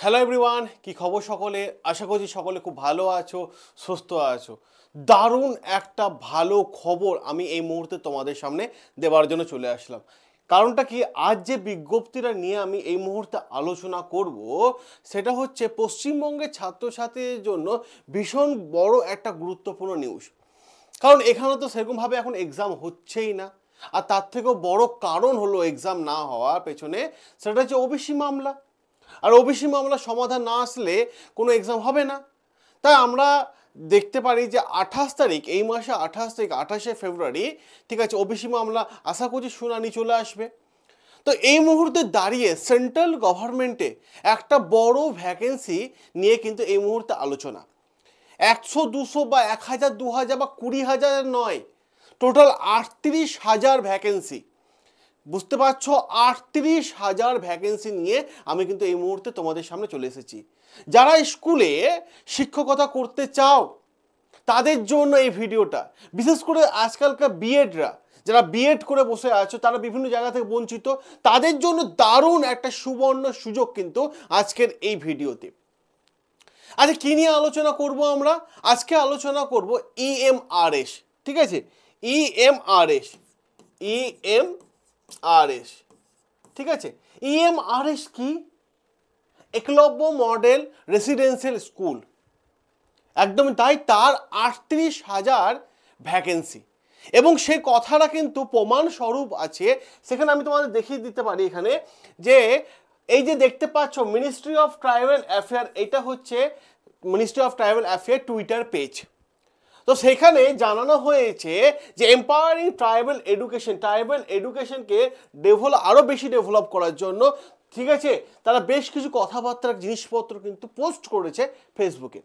Hello everyone, কি খবর সকলে? আশা করছি সকলে খুব ভালো আছো, সুস্থ আছো। দারুণ একটা ভালো খবর আমি এই মুহূর্তে তোমাদের সামনে দেওয়ার জন্য চলে আসলাম। কারণটা কি, আজ যে বিজ্ঞপ্তিটা নিয়ে আমি এই মুহূর্তে আলোচনা করব সেটা হচ্ছে পশ্চিমবঙ্গের ছাত্রছাত্রীদের জন্য ভীষণ বড় একটা গুরুত্বপূর্ণ নিউজ। কারণ এখানে তো সেরকমভাবে এখন এক্সাম হচ্ছেই না, আর তার থেকেও বড় কারণ হলো এক্সাম না হওয়ার পেছনে, সেটা হচ্ছে ওবিসি মামলা। আর ওবিসি মামলার সমাধান না আসলে কোনো এক্সাম হবে না। তাই আমরা দেখতে পারি যে 28 তারিখ, এই মাসে 28 তারিখ, 28শে ফেব্রুয়ারি, ঠিক আছে, ওবিসি মামলা আশা করছি শুনানি চলে আসবে। তো এই মুহূর্তে দাঁড়িয়ে সেন্ট্রাল গভর্নমেন্টে একটা বড় ভ্যাকেন্সি নিয়ে কিন্তু এই মুহূর্তে আলোচনা। 100, 200 বা 1000, 2000 বা 20,000 নয়, টোটাল 38,000 ভ্যাকেন্সি। বুঝতে পারছো, 38,000 ভ্যাকেন্সি নিয়ে আমি কিন্তু এই মুহূর্তে তোমাদের সামনে চলে এসেছি। যারা স্কুলে শিক্ষকতা করতে চাও তাদের জন্য এই ভিডিওটা, বিশেষ করে আজকালকার বিএডরা, যারা বিএড করে বসে আছো, তারা বিভিন্ন জায়গা থেকে বঞ্চিত, তাদের জন্য দারুণ একটা সুবর্ণ সুযোগ কিন্তু আজকের এই ভিডিওতে। আচ্ছা, কি নিয়ে আলোচনা করব আমরা? আজকে আলোচনা করব ইএমআরএস, ঠিক আছে, ইএমআরএস, ইএমআরএস, ঠিক আছে। ইএমআরএস কি? একলব্য মডেল রেসিডেন্সিয়াল স্কুল, একদমই তাই। তার 38,000 ভ্যাকেন্সি, এবং সেই কথাটা কিন্তু প্রমাণ স্বরূপ আছে। সেখানে আমি তোমাদের দেখিয়ে দিতে পারি এখানে, যে এই যে দেখতে পাচ্ছ মিনিস্ট্রি অফ ট্রাইবাল অ্যাফেয়ার, এটা হচ্ছে ministry of tribal affair Twitter page. তো সেখানে জানানো হয়েছে যে এম্পাওয়ারিং ট্রাইবাল এডুকেশনকে আরও বেশি ডেভেলপ করার জন্য, ঠিক আছে, তারা বেশ কিছু কথাবার্তার জিনিসপত্র কিন্তু পোস্ট করেছে ফেসবুকে।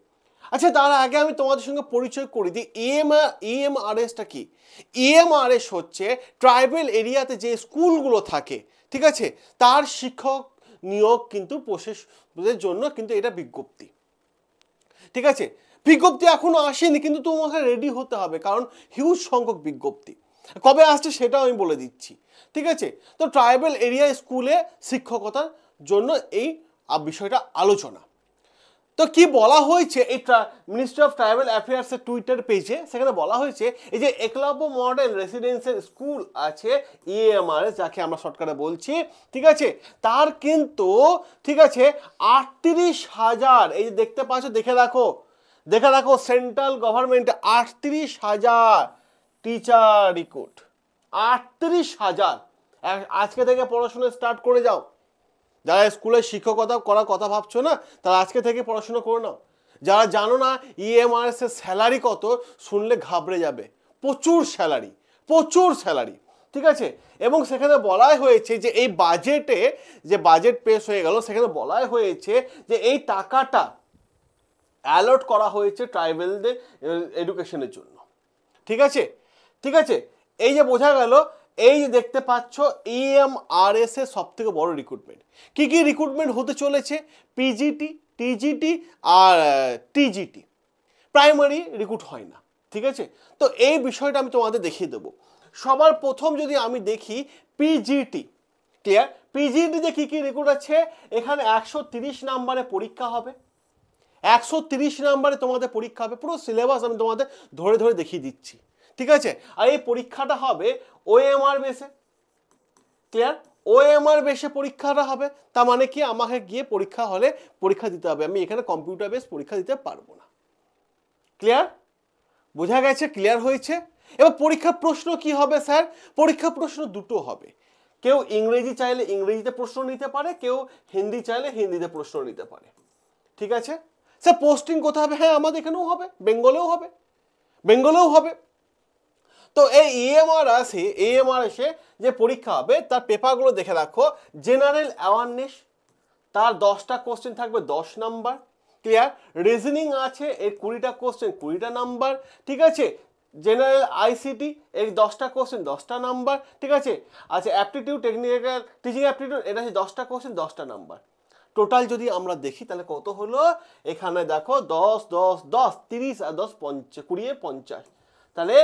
আচ্ছা, তার আগে আমি তোমাদের সঙ্গে পরিচয় করে দিই ইএমআরএসটা কি। ইএমআরএস হচ্ছে ট্রাইবাল এরিয়াতে যে স্কুলগুলো থাকে, ঠিক আছে, তার শিক্ষক নিয়োগ কিন্তু প্রসেসের জন্য কিন্তু এটা বিজ্ঞপ্তি, ঠিক আছে। বিজ্ঞপ্তি এখনো আসেনি, কিন্তু তোমাকে রেডি হতে হবে, কারণ হিউজ সংখ্যক বিজ্ঞপ্তি। কবে আসছে সেটাও আমি বলে দিচ্ছি, ঠিক আছে। তো ট্রাইবাল এরিয়া স্কুলে শিক্ষকতার জন্য এই বিষয়টা আলোচনা। তো কি বলা হয়েছে এই মিনিস্ট্রি অফ ট্রাইবাল অ্যাফেয়ার্সের টুইটার পেজে, সেখানে বলা হয়েছে এই যে একলব্য মডেল রেসিডেন্সিয়াল স্কুল আছে ইএমআরএস, যাকে আমরা শর্টকাটে বলছি, ঠিক আছে, তার কিন্তু, ঠিক আছে, 38,000, এই যে দেখতে পাচ্ছ, দেখে রাখো সেন্ট্রাল গভর্নমেন্ট 38,000 টিচার রিক্রুট, 38,000। আজকে থেকে পড়াশোনা স্টার্ট করে যাও। যারা স্কুলে শিক্ষকতা করার কথা ভাবছো না, তারা আজকে থেকে পড়াশোনা করে নাও। যারা জানো না ইএমআরএস এর স্যালারি কত, শুনলে ঘাবড়ে যাবে। প্রচুর স্যালারি, ঠিক আছে। এবং সেখানে বলাই হয়েছে যে এই বাজেটে, যে বাজেট পেশ হয়ে গেল, সেখানে বলাই হয়েছে যে এই টাকাটা অ্যালট করা হয়েছে ট্রাইবেলদের এডুকেশনের জন্য, ঠিক আছে। এই যে বোঝা গেল, এই যে দেখতে পাচ্ছ ইএমআরএস এর সব থেকে বড় রিক্রুটমেন্ট। কি রিক্রুটমেন্ট হতে চলেছে? পিজিটি, টিজিটি আর টিজিটি। প্রাইমারি রিক্রুট হয় না, ঠিক আছে। তো এই বিষয়টা আমি তোমাদের দেখিয়ে দেবো। সবার প্রথম যদি আমি দেখি পিজিটি, ক্লিয়ার? পিজিটিতে কি রিক্রুট আছে? এখানে 130 নম্বরে পরীক্ষা হবে, 130 নম্বরে তোমাদের পরীক্ষা হবে। পুরো সিলেবাস আমি তোমাদের ধরে দেখিয়ে দিচ্ছি, ঠিক আছে। আর এই পরীক্ষাটা হবে ওএমআর বেসে, ক্লিয়ার? ওএমআর বেসে পরীক্ষাটা হবে। তার মানে কি, আমাকে গিয়ে পরীক্ষা হলে পরীক্ষা দিতে হবে, আমি এখানে কম্পিউটার বেস পরীক্ষা দিতে পারবো না। ক্লিয়ার? বোঝা গেছে? ক্লিয়ার হয়েছে? এবার পরীক্ষার প্রশ্ন কি হবে স্যার? পরীক্ষার প্রশ্ন দুটো হবে। কেউ ইংরেজি চাইলে ইংরেজিতে প্রশ্ন নিতে পারে, কেউ হিন্দি চাইলে হিন্দিতে প্রশ্ন নিতে পারে, ঠিক আছে। স্যার পোস্টিং কোথায় হবে? হ্যাঁ, আমাদের এখানেও হবে, বেঙ্গলেও হবে। তো এই ইএমআরএসে যে পরীক্ষা হবে, তার পেপারগুলো দেখে রাখো। জেনারেল অ্যাওয়ারনেস, তার 10টা কোশ্চেন থাকবে, 10 নাম্বার, ক্লিয়ার? রিজনিং আছে এর 20টা কোশ্চেন, 20টা নাম্বার, ঠিক আছে। জেনারেল আইসিটি এর 10টা কোশ্চেন, 10টা নাম্বার, ঠিক আছে। আচ্ছা, অ্যাপটিটিউড, টেকনিক্যাল টিচিং অ্যাপটিটিউড, এটা হচ্ছে 10টা কোশ্চেন, 10টা নাম্বার। টোটাল যদি আমরা দেখি তাহলে কত হলো? এখানে দেখো 10, 10, 10, 30 আর 10, 20, 50। তাহলে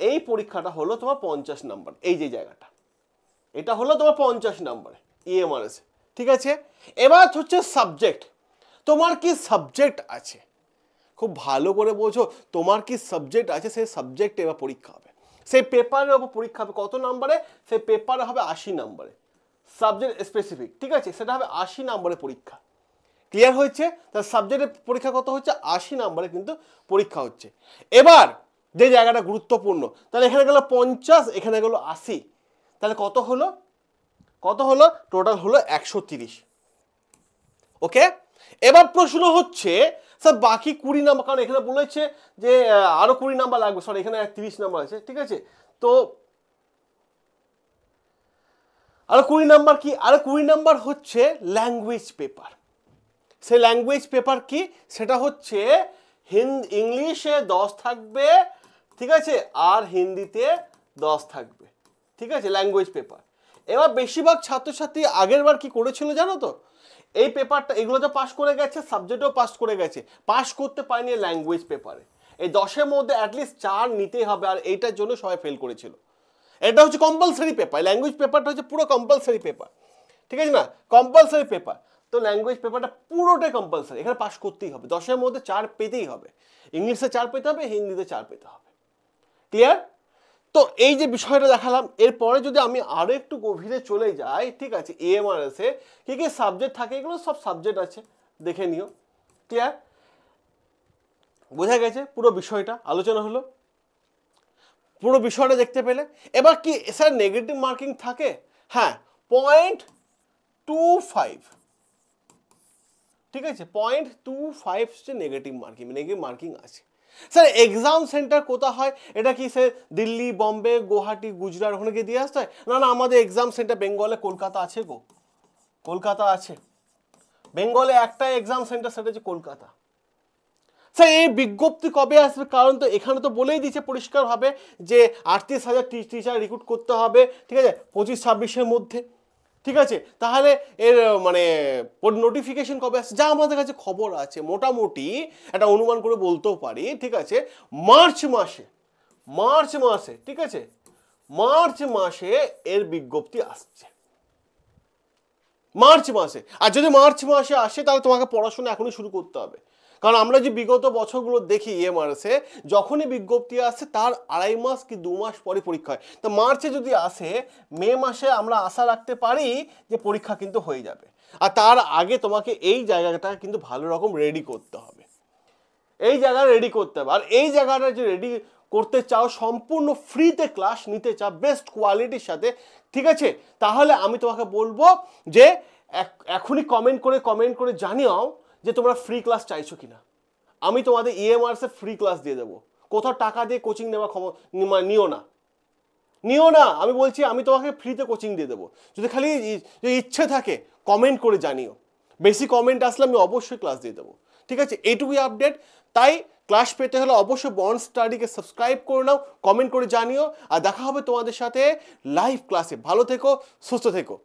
এই পরীক্ষাটা হলো তোমার 50 নাম্বার। এই যে জায়গাটা, এটা হলো তোমার 50 নাম্বার ইএমআরএস, ঠিক আছে। এবার হচ্ছে সাবজেক্ট। তোমার কি সাবজেক্ট আছে, খুব ভালো করে বোঝো, তোমার কি সাবজেক্ট আছে, সেই সাবজেক্টে এবার পরীক্ষা হবে, সেই পেপারের ওপর পরীক্ষা হবে। কত নম্বরে? সেই পেপারে হবে 80 নম্বরে, সাবজেক্ট স্পেসিফিক, ঠিক আছে, সেটা হবে 80 নম্বরে পরীক্ষা। ক্লিয়ার হয়েছে? তার সাবজেক্টের পরীক্ষা কত হচ্ছে? 80 নম্বরে কিন্তু পরীক্ষা হচ্ছে। এবার যে জায়গাটা গুরুত্বপূর্ণ, তাহলে এখানে গেল 50, এখানে গেল 80, তাহলে কত হলো? কত হলো? টোটাল হলো 130। ওকে, এবার প্রশ্ন হচ্ছে স্যার বাকি 20 নাম্বার, কারণ এখানে বলেছে যে আরো 20 নাম্বার লাগবে, সরি এখানে 30 নাম্বার আছে, ঠিক আছে, তো আরো 20 নাম্বার কি? আরো 20 নাম্বার হচ্ছে ল্যাঙ্গুয়েজ পেপার। সেই ল্যাঙ্গুয়েজ পেপার কি? সেটা হচ্ছে ইংলিশে 10 থাকবে, ঠিক আছে, আর হিন্দিতে 10 থাকবে, ঠিক আছে, ল্যাঙ্গুয়েজ পেপার। এবার বেশিরভাগ ছাত্রছাত্রী আগের বার কি করেছিল জানো তো? এই পেপারটা, এগুলো তো পাস করে গেছে, সাবজেক্টও পাস করে গেছে, পাস করতে পারেনি ল্যাঙ্গুয়েজ পেপারে। এই 10-এর মধ্যে অ্যাটলিস্ট 4 নিতেই হবে, আর এইটার জন্য সবাই ফেল করেছিল। এটা হচ্ছে কম্পালসারি পেপার, ল্যাঙ্গুয়েজ পেপারটা হচ্ছে পুরো কম্পালসারি পেপার, ঠিক আছে না, কম্পালসারি পেপার। তো ল্যাঙ্গুয়েজ পেপারটা পুরোটাই কম্পালসারি, এখানে পাস করতেই হবে, 10-এর মধ্যে 4 পেতেই হবে, ইংলিশে 4 পেতে হবে, হিন্দিতে 4 পেতে হবে। ক্লিয়ার? তো এই যে বিষয়টা দেখালাম, এরপরে যদি আমি আরো একটু গভীরে চলে যাই, ঠিক আছে, EMRS এ কি কি সাবজেক্ট থাকে, এগুলো সব সাবজেক্ট আছে, দেখে নিও। ক্লিয়ার? বোঝা গেছে? পুরো বিষয়টা আলোচনা হলো, পুরো বিষয়টা দেখতে পেলে। এবার কি স্যার নেগেটিভ মার্কিং থাকে? হ্যাঁ, 0.25, ঠিক আছে, 0.25 হচ্ছে নেগেটিভ মার্কিং, নেগেটিভ মার্কিং আছে। স্যার এক্সাম সেন্টার কোথায় হয়? এটা কি স্যার দিল্লি, বম্বে, গুয়াহাটি, গুজরাট ওখানে গিয়ে দিয়ে আসতে হয়? না না, আমাদের এক্সাম সেন্টার বেঙ্গলে কলকাতা আছে গো, কলকাতা আছে। বেঙ্গলে একটাই এক্সাম সেন্টার, সেটা হচ্ছে কলকাতা। স্যার এই বিজ্ঞপ্তি কবে আসবে? কারণ তো এখানে তো বলেই দিয়েছে পরিষ্কারভাবে যে 38,000 টিচার রিক্রুট করতে হবে, ঠিক আছে, 25-26-এর মধ্যে, ঠিক আছে। তাহলে এর মানে নোটিফিকেশন কবে আসছে? যা আমাদের কাছে খবর আছে, মোটামুটি একটা অনুমান করে বলতেও পারি, ঠিক আছে, মার্চ মাসে, ঠিক আছে, মার্চ মাসে এর বিজ্ঞপ্তি আসছে, মার্চ মাসে। আর যদি মার্চ মাসে আসে তাহলে তোমাকে পড়াশোনা এখনই শুরু করতে হবে, কারণ আমরা যে বিগত বছরগুলো দেখি EMRS-এ যখনই বিজ্ঞপ্তি আসে তার 2.5 মাস কি 2 মাস পরে পরীক্ষা হয়। তো মার্চে যদি আসে, মে মাসে আমরা আশা রাখতে পারি যে পরীক্ষা কিন্তু হয়ে যাবে। আর তার আগে তোমাকে এই জায়গাটা কিন্তু ভালো রকম রেডি করতে হবে, এই জায়গা রেডি করতে হবে। আর এই জায়গাটা যে রেডি করতে চাও, সম্পূর্ণ ফ্রিতে ক্লাস নিতে চাও বেস্ট কোয়ালিটির সাথে, ঠিক আছে, তাহলে আমি তোমাকে বলবো যে এখনই কমেন্ট করে জানিও যে তোমরা ফ্রি ক্লাস চাইছো কিনা। আমি তোমাদের EMRS-এ ফ্রি ক্লাস দিয়ে দেবো, কোথাও টাকা দিয়ে কোচিং নেওয়া নিও না, আমি বলছি আমি তোমাকে ফ্রিতে কোচিং দিয়ে দেবো। যদি খালি ইচ্ছে থাকে কমেন্ট করে জানিও, বেশি কমেন্ট আসলে আমি অবশ্যই ক্লাস দিয়ে দেবো, ঠিক আছে। এইটুকুই আপডেট। তাই ক্লাস পেতে হলে অবশ্যই বন্ড স্টাডিকে সাবস্ক্রাইব করে নাও, কমেন্ট করে জানিও, আর দেখা হবে তোমাদের সাথে লাইভ ক্লাসে। ভালো থেকো, সুস্থ থেকো।